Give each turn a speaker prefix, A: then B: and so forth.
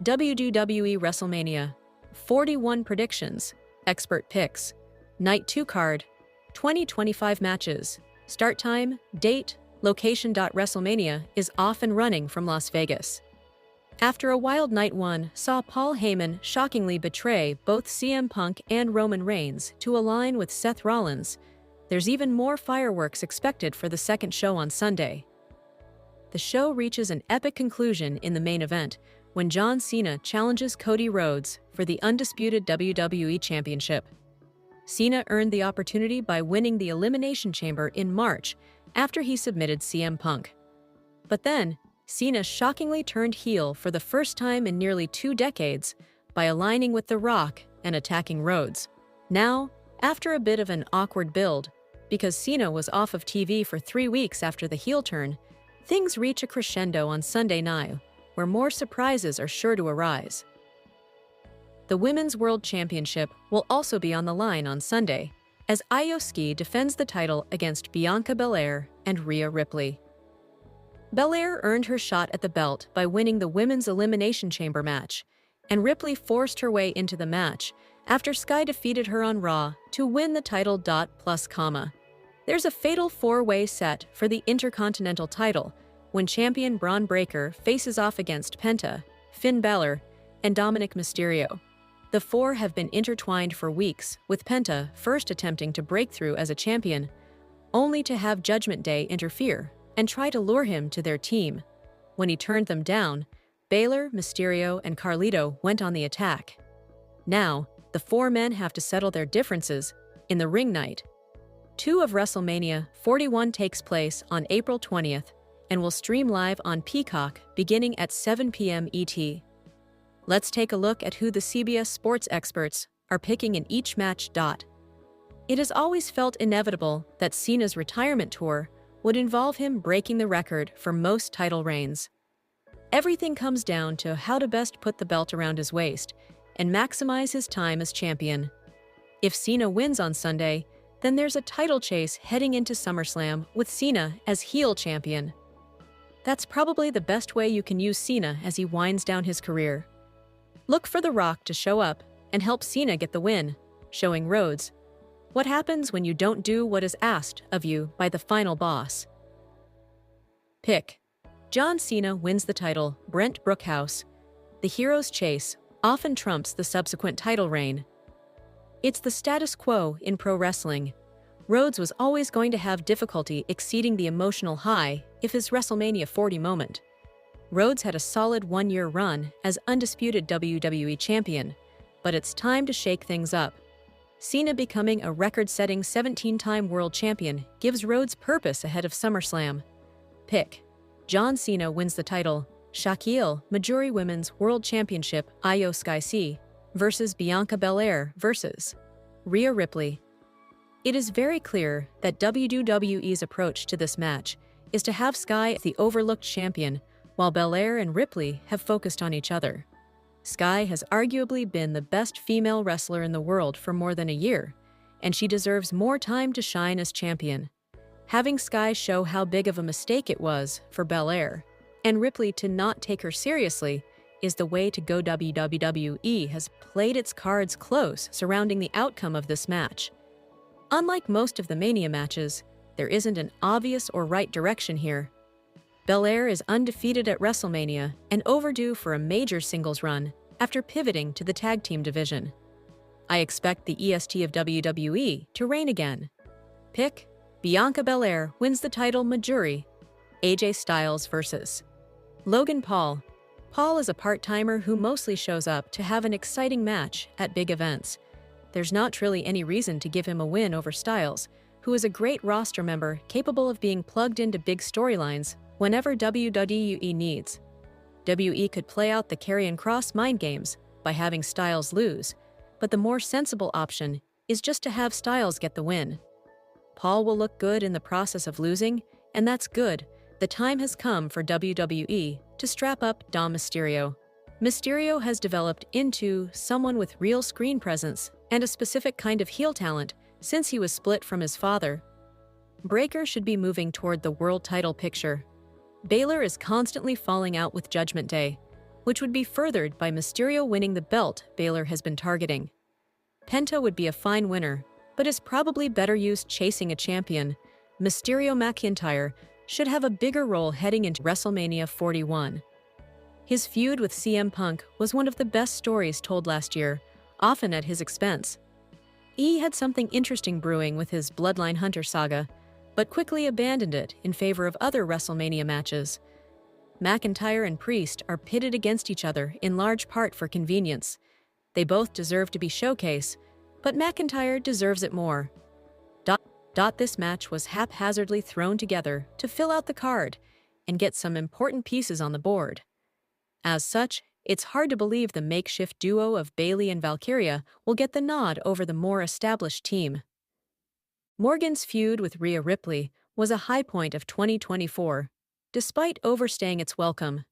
A: WWE WrestleMania, 41 predictions, expert picks, Night 2 card, 2025 matches, start time, date, location. WrestleMania is off and running from Las Vegas. After a wild Night 1 saw Paul Heyman shockingly betray both CM Punk and Roman Reigns to align with Seth Rollins, there's even more fireworks expected for the second show on Sunday. The show reaches an epic conclusion in the main event when John Cena challenges Cody Rhodes for the undisputed WWE Championship. Cena earned the opportunity by winning the Elimination Chamber in March after he submitted CM Punk. But then, Cena shockingly turned heel for the first time in nearly 2 decades by aligning with The Rock and attacking Rhodes. Now, after a bit of an awkward build, because Cena was off of TV for 3 weeks after the heel turn, things reach a crescendo on Sunday night, where more surprises are sure to arise. The Women's World Championship will also be on the line on Sunday, as Io defends the title against Bianca Belair and Rhea Ripley. Belair earned her shot at the belt by winning the Women's Elimination Chamber match, and Ripley forced her way into the match after Sky defeated her on Raw to win the title. There's a fatal 4-way set for the Intercontinental title when champion Braun Breaker faces off against Penta, Finn Balor, and Dominic Mysterio. The 4 have been intertwined for weeks, with Penta first attempting to break through as a champion, only to have Judgment Day interfere and try to lure him to their team. When he turned them down, Balor, Mysterio, and Carlito went on the attack. Now, the 4 men have to settle their differences in the ring night. 2 of WrestleMania 41 takes place on April 20th and will stream live on Peacock beginning at 7 p.m. ET. Let's take a look at who the CBS sports experts are picking in each match. It has always felt inevitable that Cena's retirement tour would involve him breaking the record for most title reigns. Everything comes down to how to best put the belt around his waist and maximize his time as champion. If Cena wins on Sunday, then there's a title chase heading into SummerSlam with Cena as heel champion. That's probably the best way you can use Cena as he winds down his career. Look for The Rock to show up and help Cena get the win, showing Rhodes what happens when you don't do what is asked of you by the final boss. Pick. John Cena wins the title. Brent Brookhouse. The hero's chase often trumps the subsequent title reign. It's the status quo in pro wrestling. Rhodes was always going to have difficulty exceeding the emotional high if his WrestleMania 40 moment. Rhodes had a solid 1-year run as undisputed WWE champion, but it's time to shake things up. Cena becoming a record-setting 17-time world champion gives Rhodes purpose ahead of SummerSlam. Pick. John Cena wins the title. Shaquille Majuri Women's World Championship. Io Sky versus Bianca Belair versus Rhea Ripley. It is very clear that WWE's approach to this match is to have Sky as the overlooked champion, while Belair and Ripley have focused on each other. Sky has arguably been the best female wrestler in the world for more than a year, and she deserves more time to shine as champion. Having Sky show how big of a mistake it was for Belair and Ripley to not take her seriously is the way to go. WWE has played its cards close surrounding the outcome of this match. Unlike most of the Mania matches, there isn't an obvious or right direction here. Belair is undefeated at WrestleMania and overdue for a major singles run after pivoting to the tag team division. I expect the EST of WWE to reign again. Pick. Bianca Belair wins the title. Majuri. AJ Styles versus Logan Paul. Paul is a part-timer who mostly shows up to have an exciting match at big events. There's not really any reason to give him a win over Styles, who is a great roster member capable of being plugged into big storylines whenever WWE needs. WE could play out the Karrion Kross mind games by having Styles lose, but the more sensible option is just to have Styles get the win. Paul will look good in the process of losing, and that's good. The time has come for WWE to strap up Dom Mysterio. Mysterio has developed into someone with real screen presence and a specific kind of heel talent since he was split from his father. Breaker should be moving toward the world title picture. Balor is constantly falling out with Judgment Day. which would be furthered by Mysterio winning the belt Baylor has been targeting. Penta would be a fine winner, but is probably better used chasing a champion. Mysterio McIntyre should have a bigger role heading into WrestleMania 41. His feud with CM Punk was one of the best stories told last year, often at his expense. E had something interesting brewing with his Bloodline Hunter saga, but quickly abandoned it in favor of other WrestleMania matches. McIntyre and Priest are pitted against each other in large part for convenience. They both deserve to be showcased, but McIntyre deserves it more. This match was haphazardly thrown together to fill out the card and get some important pieces on the board. As such, it's hard to believe the makeshift duo of Bayley and Valkyria will get the nod over the more established team. Morgan's feud with Rhea Ripley was a high point of 2024. Despite overstaying its welcome,